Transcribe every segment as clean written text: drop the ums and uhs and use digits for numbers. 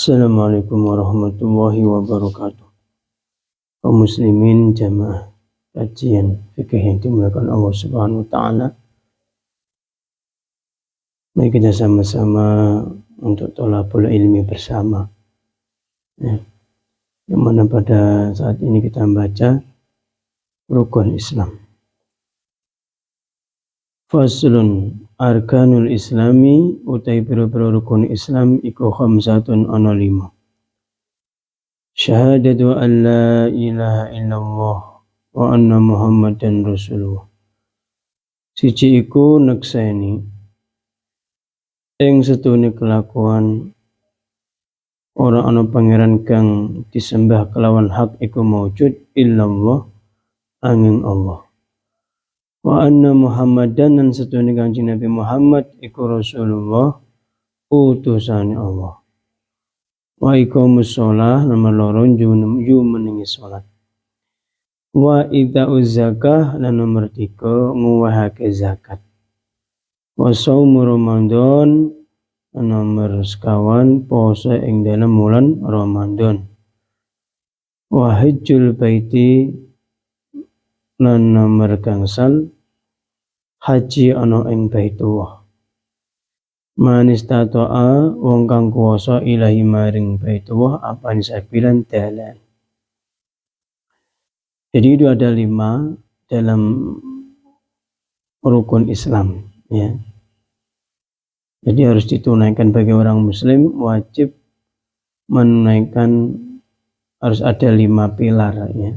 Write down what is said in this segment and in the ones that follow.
Assalamualaikum warahmatullahi wabarakatuh. Kaum muslimin jamaah kajian fikih yang dimuliakan Allah Subhanahu wa taala. Mari kita sama-sama untuk thalabul ilmi bersama. Yang mana pada saat ini kita membaca rukun Islam. Faslun arkanul islami utai pira-pira rukun Islam iku khamsatun ana 5. Syahadatu an la ilaha illallah wa anna muhammadan rasulullah. Siji iku nekseni ing setune kelakuan ora ana pangeran kang disembah kelawan hak iku maujud illallah angin Allah. Wa anna muhammadan lan setune kanjeng Nabi Muhammad iku rasulullah utusane Allah. Wa iqamus shalah nomor 2 menengi salat. Wa ita'uz zakah lan nomor 3 nguwahake zakat. Wa shaumu Ramadan nomor 5 poso ing dalam bulan Ramadan. Wa hajjul baiti lan nomor gangsal haji ana ing Baitullah. Manistata'a wong kang kuwasa ilahi maring Baitullah apane sabilan dalan. Jadi itu ada 5 dalam rukun Islam, ya. Jadi harus ditunaikan bagi orang muslim, wajib menunaikan, harus ada 5 pilar, ya.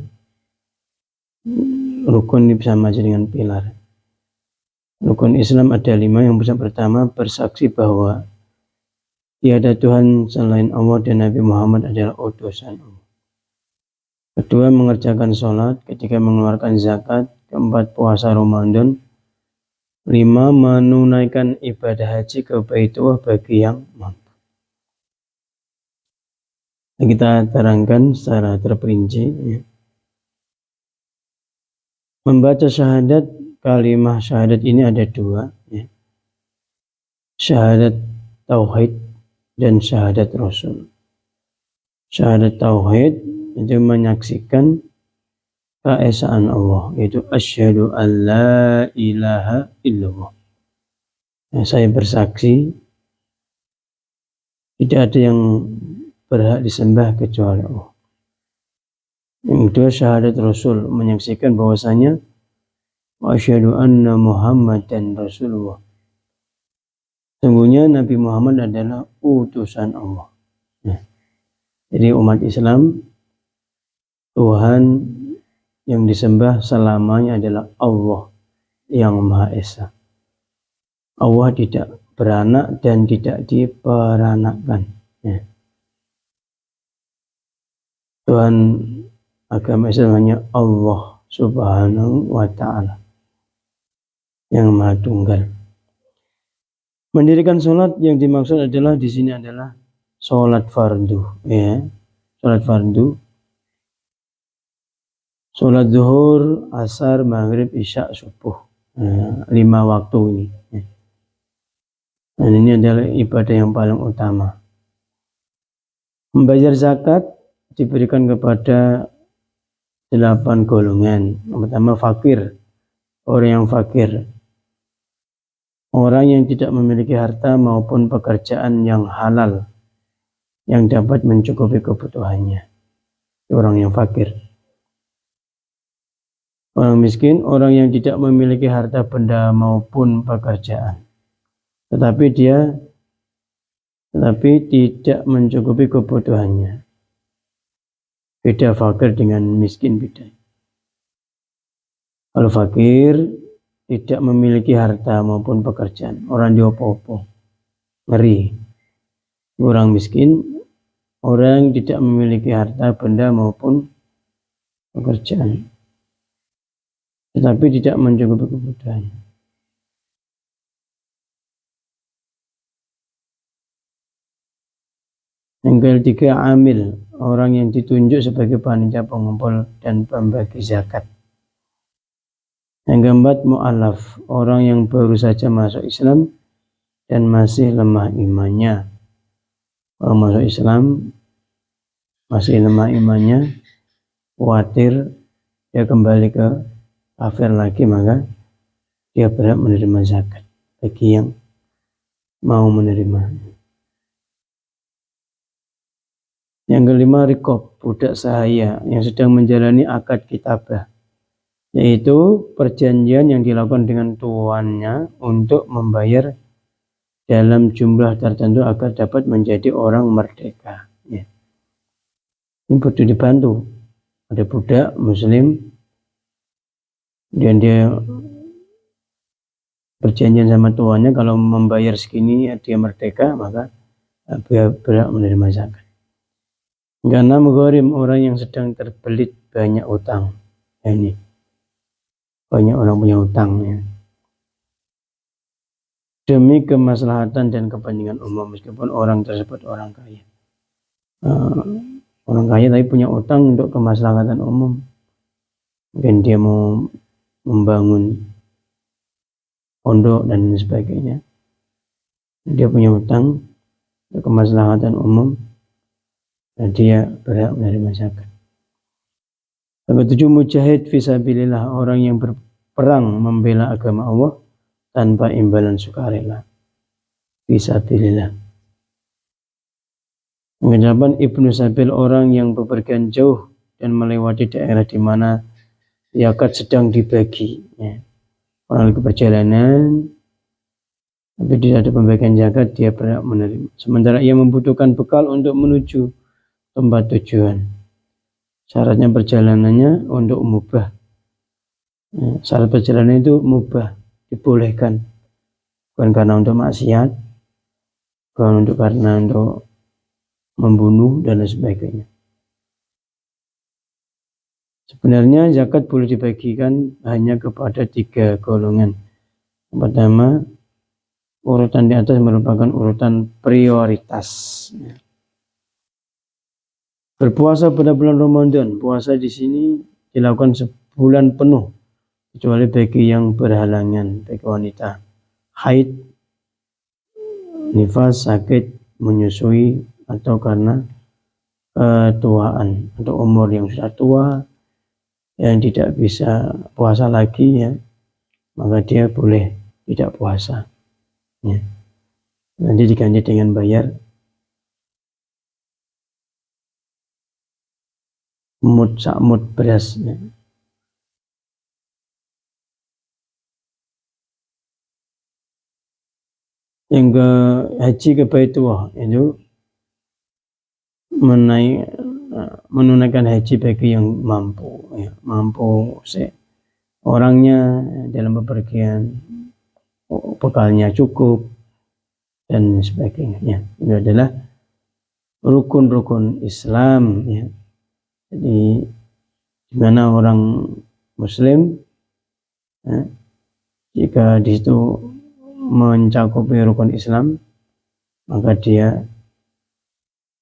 Rukun ini sama aja dengan pilar. Rukun Islam ada 5. Yang pertama bersaksi bahwa tiada Tuhan selain Allah dan Nabi Muhammad adalah utusan Allah. Kedua, mengerjakan sholat. Ketiga, mengeluarkan zakat. Keempat, puasa Ramadan. 5, menunaikan ibadah haji ke Baitullah bagi yang mampu. Kita terangkan secara terperinci, ya. Membaca syahadat, kalimah syahadat ini ada 2, ya. Syahadat tauhid dan syahadat rasul. Syahadat tauhid itu menyaksikan keesaan Allah, yaitu asyhadu an la ilaha illallah. Saya bersaksi tidak ada yang berhak disembah kecuali Allah. Yang kedua syahadat rasul, menyaksikan bahwasanya wa asyhadu anna muhammadan rasulullah. Sungguhnya Nabi Muhammad adalah utusan Allah. Jadi umat Islam, Tuhan yang disembah selamanya adalah Allah yang Maha Esa. Allah tidak beranak dan tidak diperanakkan, ya. Tuhan agama Islam hanya Allah Subhanahu wa ta'ala yang Maha Tunggal. Mendirikan sholat yang dimaksud adalah di sini adalah sholat fardu, ya. Sholat fardu, sholat zuhur, asar, maghrib, isya, subuh, 5 waktu ini. Dan ini adalah ibadah yang paling utama. Membayar zakat diberikan kepada 8 golongan. Yang pertama fakir, orang yang fakir, orang yang tidak memiliki harta maupun pekerjaan yang halal yang dapat mencukupi kebutuhannya. Orang yang fakir. Orang miskin, orang yang tidak memiliki harta benda maupun pekerjaan, tetapi tidak mencukupi kebutuhannya. Beda fakir dengan miskin, beda. Kalau fakir tidak memiliki harta maupun pekerjaan, orang diopo-opo, ngeri. Orang miskin, orang tidak memiliki harta benda maupun pekerjaan, tetapi tidak mencukupi kebutuhan. Yang ketiga amil, orang yang ditunjuk sebagai panitia pengumpul dan pembagi zakat. Yang keempat mu'alaf, orang yang baru saja masuk Islam dan masih lemah imannya. Orang masuk Islam masih lemah imannya, khawatir dia kembali ke kafir lagi, maka dia berhak menerima zakat bagi yang mau menerima. Yang kelima, rikob, budak sahaya yang sedang menjalani akad kitabah, yaitu perjanjian yang dilakukan dengan tuannya untuk membayar dalam jumlah tertentu agar dapat menjadi orang merdeka. Ya. Ini butuh dibantu. Ada budak muslim dan dia perjanjian sama tuannya kalau membayar segini dia merdeka, maka dia berhak menerima zakat. Keenam, gharim, orang yang sedang terbelit banyak utang. Ya, ini banyak orang punya utang, ya. Demi kemaslahatan dan kepentingan umum, meskipun orang tersebut orang kaya. Orang kaya tapi punya utang untuk kemaslahatan umum. Mungkin dia mau membangun pondok dan sebagainya. Dia punya utang untuk kemaslahatan umum dan dia berhak menerima zakat. Yang ketujuh, mujahid fisabilillah, orang yang berperang membela agama Allah tanpa imbalan sukarela. Fisabilillah. Yang kedelapan, ibnu sabil, orang yang bepergian jauh dan melewati daerah di mana zakat sedang dibagi. Ya. Orang lagi perjalanan, tapi tidak ada pembagian zakat, dia berhak menerima. Sementara ia membutuhkan bekal untuk menuju tempat tujuan. Syaratnya perjalanannya untuk mubah. Ya, syarat perjalanan itu mubah, dibolehkan. Bukan karena untuk maksiat, bukan karena untuk membunuh dan sebagainya. Sebenarnya zakat boleh dibagikan hanya kepada 3 golongan. Yang pertama, urutan di atas merupakan urutan prioritas. Berpuasa pada bulan Ramadan, puasa di sini dilakukan sebulan penuh, kecuali bagi yang berhalangan, bagi wanita haid, nifas, sakit, menyusui, atau karena ketuaan atau umur yang sudah tua yang tidak bisa puasa lagi, ya, maka dia boleh tidak puasa, ya. Nanti diganti dengan bayar sak mud beras, ya. Yang ke haji ke Baitullah itu menunaikan haji bagi yang mampu, ya, mampu orangnya dalam bepergian, bekalnya cukup dan sebagainya. Ya. Itu adalah rukun-rukun Islam, ya. Jadi di mana orang Muslim, ya, jika di situ mencakupi rukun Islam, maka dia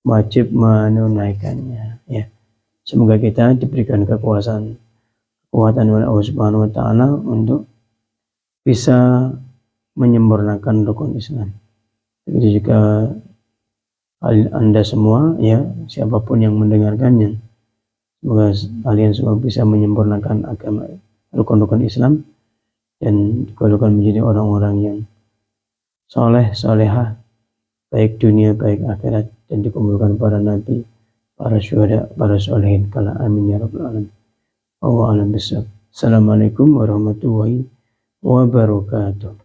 wajib menunaikannya, ya. Semoga kita diberikan kekuatan oleh Allah Subhanahu wa taala untuk bisa menyempurnakan rukun Islam. Jadi jika Anda semua, ya, siapapun yang mendengarkannya, semoga kalian semua bisa menyempurnakan agama rukun-rukun Islam dan digolongkan menjadi orang-orang yang soleh, solehah, baik dunia, baik akhirat, dan dikumpulkan para nabi, para syuhada, para solehin. Kala amin ya rabbal alamin. Wallahu a'lam bishawab. Assalamualaikum warahmatullahi wabarakatuh.